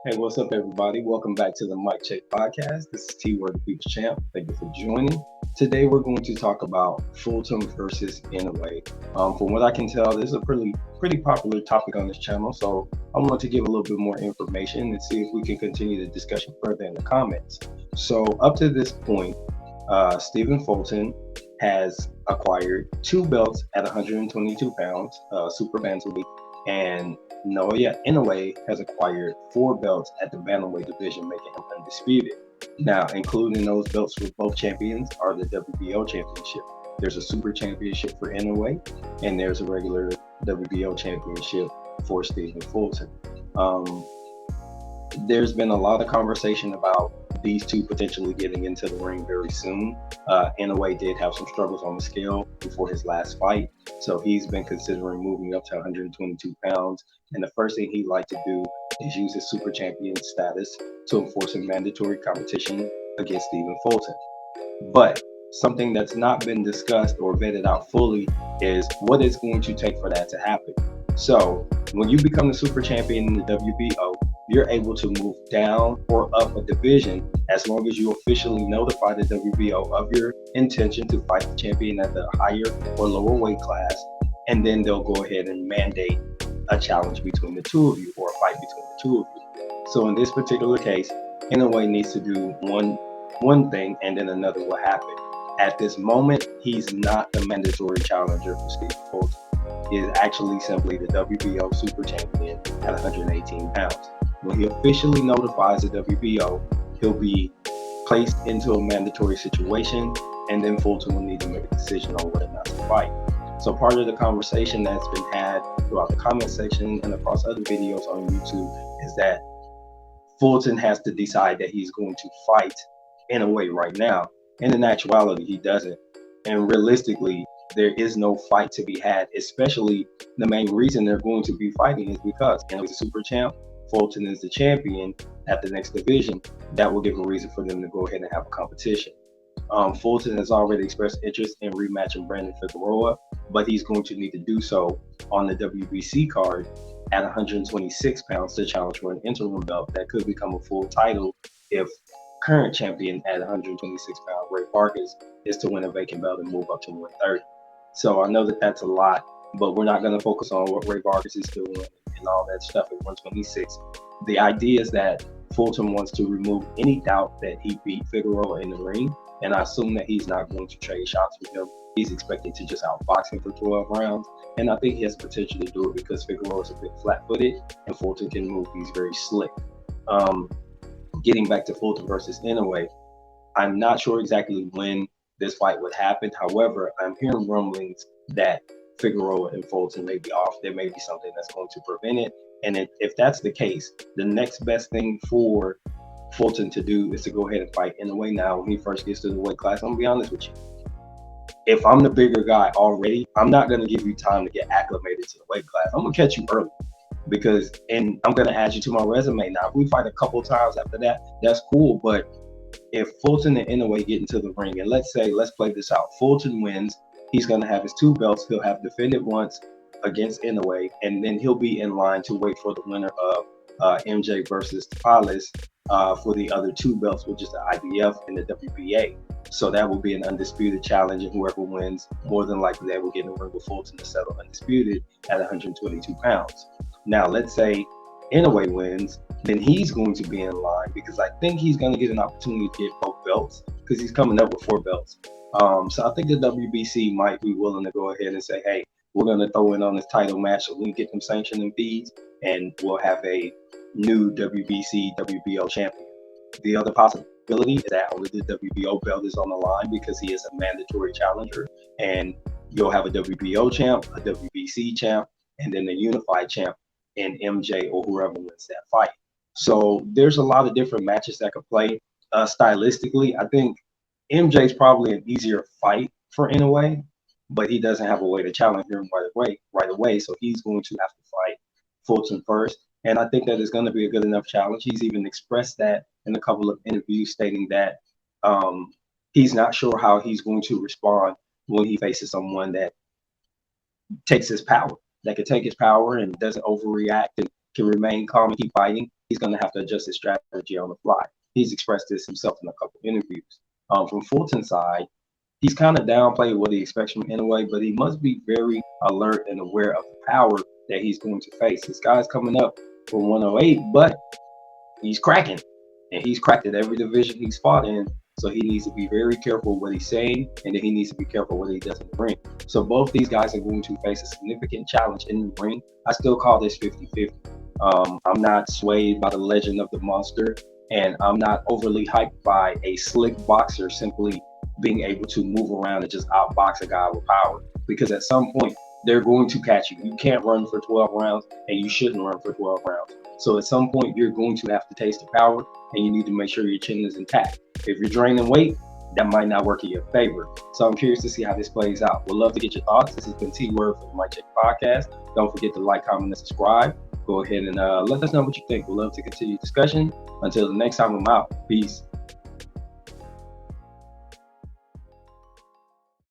Hey, what's up, everybody? Welcome back to the Mic Check Podcast. This is T Word, the People's Champ. Thank you for joining. Today, we're going to talk about Fulton versus Inoue. From what I can tell, this is a pretty popular topic on this channel. So I want to give a little bit more information and see if we can continue the discussion further in the comments. So up to this point, Stephen Fulton has acquired two belts at 122 pounds, super bantamweight, and Naoya Inoue has acquired four belts at the bantamweight division, making him undisputed. Now, including those belts for both champions are the WBO championship. There's a super championship for Inoue, and there's a regular WBO championship for Stephen Fulton. Um, there's been a lot of conversation about these two potentially getting into the ring very soon. Inoue did have some struggles on the scale before his last fight, so he's been considering moving up to 122 pounds. And the first thing he'd like to do is use his super champion status to enforce a mandatory competition against Stephen Fulton. But something that's not been discussed or vetted out fully is what it's going to take for that to happen. So, when you become the super champion in the WBO, you're able to move down or up a division as long as you officially notify the WBO of your intention to fight the champion at the higher or lower weight class, and then they'll go ahead and mandate a challenge between the two of you or a fight between the two of you. So in this particular case, Inoue needs to do one thing and then another will happen. At this moment, he's not the mandatory challenger for Steve Fulton. He is actually simply the WBO Super Champion at 118 pounds. When he officially notifies the WBO, he'll be placed into a mandatory situation, and then Fulton will need to make a decision on whether or not to fight. So part of the conversation that's been had throughout the comment section and across other videos on YouTube is that Fulton has to decide that he's going to fight Inoue right now. And in actuality, he doesn't. And realistically, there is no fight to be had, especially the main reason they're going to be fighting is because Inoue's a super champ, Fulton is the champion at the next division. That will give a reason for them to go ahead and have a competition. Fulton has already expressed interest in rematching Brandon Figueroa, but he's going to need to do so on the WBC card at 126 pounds to challenge for an interim belt that could become a full title if current champion at 126 pounds, Ray Vargas, is to win a vacant belt and move up to 130. So I know that that's a lot, but we're not going to focus on what Ray Vargas is doing and all that stuff at 126. The idea is that Fulton wants to remove any doubt that he beat Figueroa in the ring, and I assume that he's not going to trade shots with him. He's expecting to just outbox him for 12 rounds, and I think he has potential to do it because Figueroa is a bit flat-footed, and Fulton can move. He's very slick. Getting back to Fulton versus Inoue, I'm not sure exactly when this fight would happen. However, I'm hearing rumblings that Figueroa and Fulton may be off. There may be something that's going to prevent it. And if that's the case, the next best thing for Fulton to do is to go ahead and fight Inoue now when he first gets to the weight class. I'm going to be honest with you. If I'm the bigger guy already, I'm not going to give you time to get acclimated to the weight class. I'm going to catch you early and I'm going to add you to my resume. Now, if we fight a couple times after that, that's cool. But if Fulton and Inoue get into the ring, and let's play this out. Fulton wins. He's going to have his two belts. He'll have defended once against Inoue, and then he'll be in line to wait for the winner of MJ versus Palace for the other two belts, which is the IBF and the WBA. So that will be an undisputed challenge, and whoever wins, more than likely, they will get in the ring with Fulton to settle undisputed at 122 pounds. Now, let's say Inoue wins, then he's going to be in line because I think he's going to get an opportunity to get both belts because he's coming up with four belts. So I think the WBC might be willing to go ahead and say, hey, we're going to throw in on this title match so we can get them sanctioning fees, and we'll have a new WBC, WBO champion. The other possibility is that only the WBO belt is on the line because he is a mandatory challenger, and you'll have a WBO champ, a WBC champ, and then a unified champ in MJ or whoever wins that fight. So there's a lot of different matches that could play. Stylistically, I think MJ's probably an easier fight for Inoue, but he doesn't have a way to challenge him right away. So he's going to have to fight Fulton first. And I think that is going to be a good enough challenge. He's even expressed that in a couple of interviews, stating that he's not sure how he's going to respond when he faces someone that takes his power, that can take his power and doesn't overreact and can remain calm and keep fighting. he's going to have to adjust his strategy on the fly. He's expressed this himself in a couple interviews. From Fulton's side, he's kind of downplayed what he expects from Inoue, but he must be very alert and aware of the power that he's going to face. This guy's coming up from 108, but he's cracking, and he's cracked at every division he's fought in. So he needs to be very careful what he's saying, and then he needs to be careful what he does in the ring. So both these guys are going to face a significant challenge in the ring. I still call this 50-50. I'm not swayed by the legend of the monster, and I'm not overly hyped by a slick boxer simply being able to move around and just outbox a guy with power. Because at some point, they're going to catch you. You can't run for 12 rounds, and you shouldn't run for 12 rounds. So at some point, you're going to have to taste the power, and you need to make sure your chin is intact. If you're draining weight, that might not work in your favor. So I'm curious to see how this plays out. Would love to get your thoughts. This has been T-Word for the Mike Check Podcast. Don't forget to like, comment, and subscribe. Go ahead and let us know what you think. We'd love to continue discussion. Until the next time, I'm out. Peace.